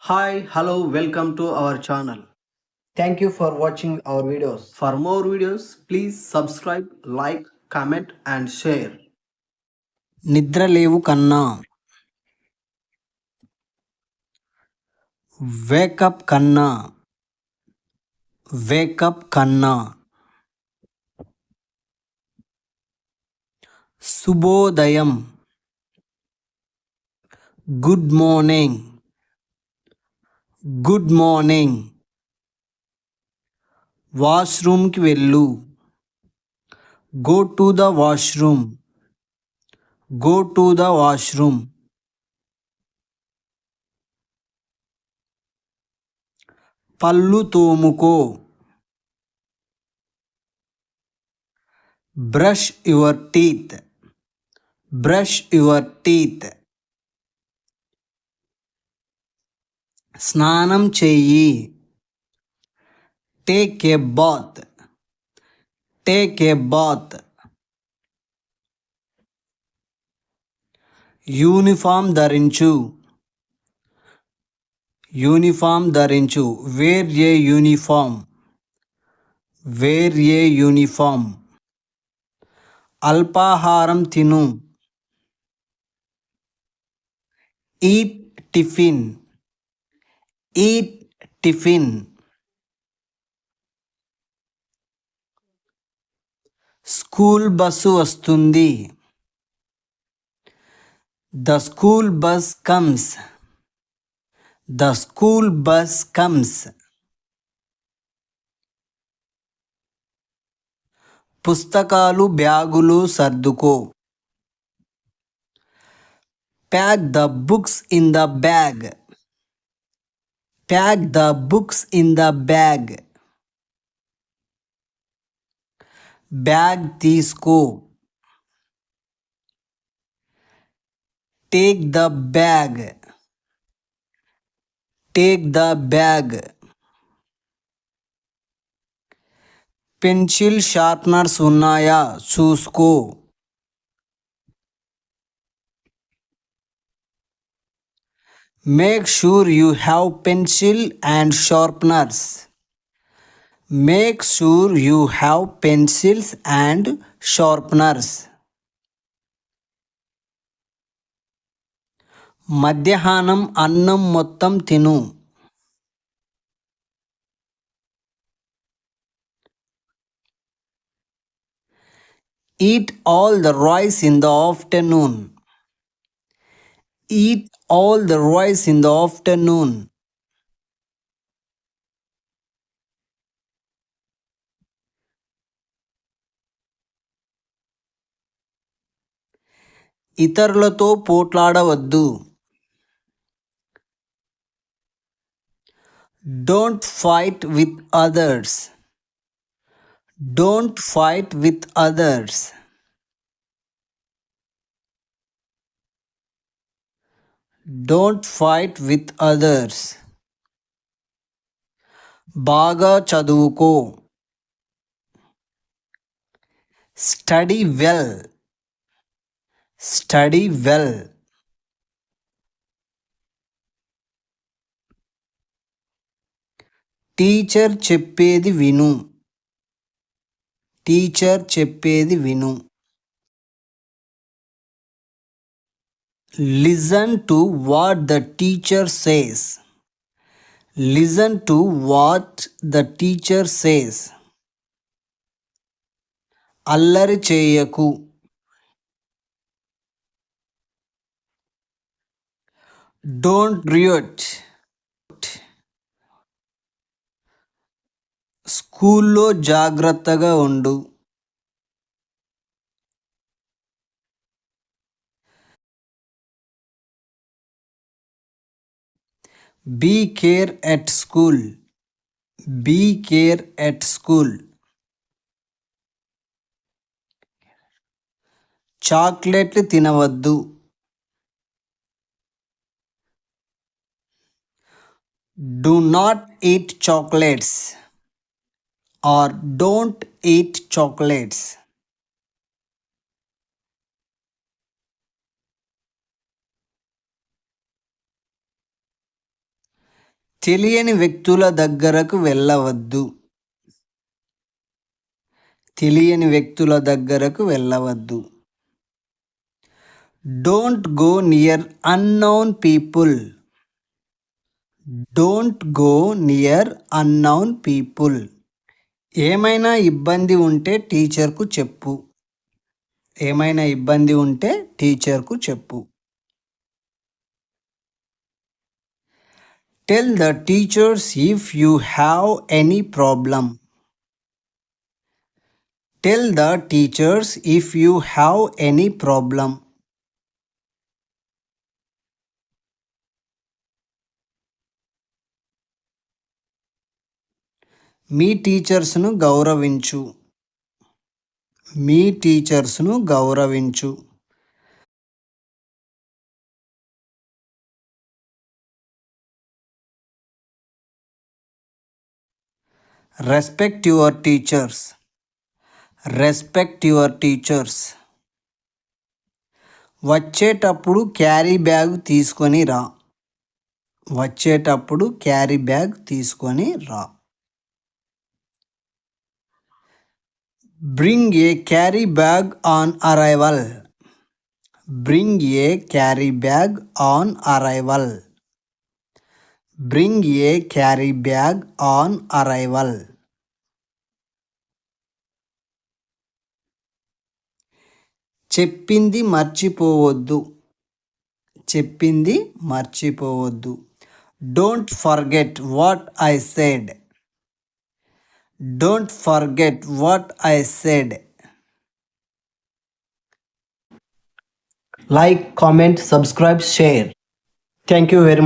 Hi, hello, welcome to our channel. Thank you for watching our videos. For more videos, please subscribe, like, comment, and share. నిద్రలేవు కన్నా wake up కన్నా wake up కన్నా శుభోదయం good morning good morning వాష్రూమ్కి వెళ్ళు go to the washroom go to the washroom పళ్ళు తోముకో brush your teeth brush your teeth స్నానం చెయ్యి take a bath take a bath uniform ధరించు యూనిఫామ్ ధరించు wear a uniform wear a uniform అల్పాహారం తిను eat tiffin eat tiffin school bus వస్తుంది the school bus comes the school bus comes పుస్తకాలు బ్యాగులు సర్దుకో pack the books in the bag pack the books in the bag bag తీసుకో take the bag take the bag pencil sharpeners ఉన్నాయా చూసుకో make sure you have pencil and sharpeners make sure you have pencils and sharpeners మధ్యాహ్నం అన్నం మొత్తం తిను eat all the rice in the afternoon eat all the rice in the afternoon ఇతరులతో పోట్లాడవద్దు don't fight with others don't fight with others don't fight with others బాగా చదువుకో study well study well teacher చెప్పేది విను teacher చెప్పేది విను listen to what the teacher says listen to what the teacher says అల్లరి చేయకు డోంట్ రియోట్ స్కూల్లో జాగ్రత్తగా ఉండు be care at school be care at school చాక్లెట్లు తినవద్దు do not eat chocolates or don't eat chocolates తెలియని వ్యక్తుల దగ్గరకు వెళ్ళవద్దు. తెలియని వ్యక్తుల దగ్గరకు వెళ్ళవద్దు. Don't go near unknown people. Don't go near unknown people. ఏమైనా ఇబ్బంది ఉంటే టీచర్కు చెప్పు. ఏమైనా ఇబ్బంది ఉంటే టీచర్కు చెప్పు. Tell the teachers if you have any problem. Tell the teachers if you have any problem. మీ టీచర్స్ను గౌరవించు. మీ టీచర్స్ను గౌరవించు. Respect your teachers. Respect your teachers. వచ్చేటప్పుడు క్యారీ బ్యాగ్ తీసుకొని రా. వచ్చేటప్పుడు క్యారీ బ్యాగ్ తీసుకొని రా. Bring a carry bag on arrival. Bring a carry bag on arrival. Bring a carry bag on arrival. చెప్పింది మర్చిపోవద్దు. చెప్పింది మర్చిపోవద్దు. Don't forget what I said. Don't forget what I said. Like, comment, subscribe, share. Thank you very much.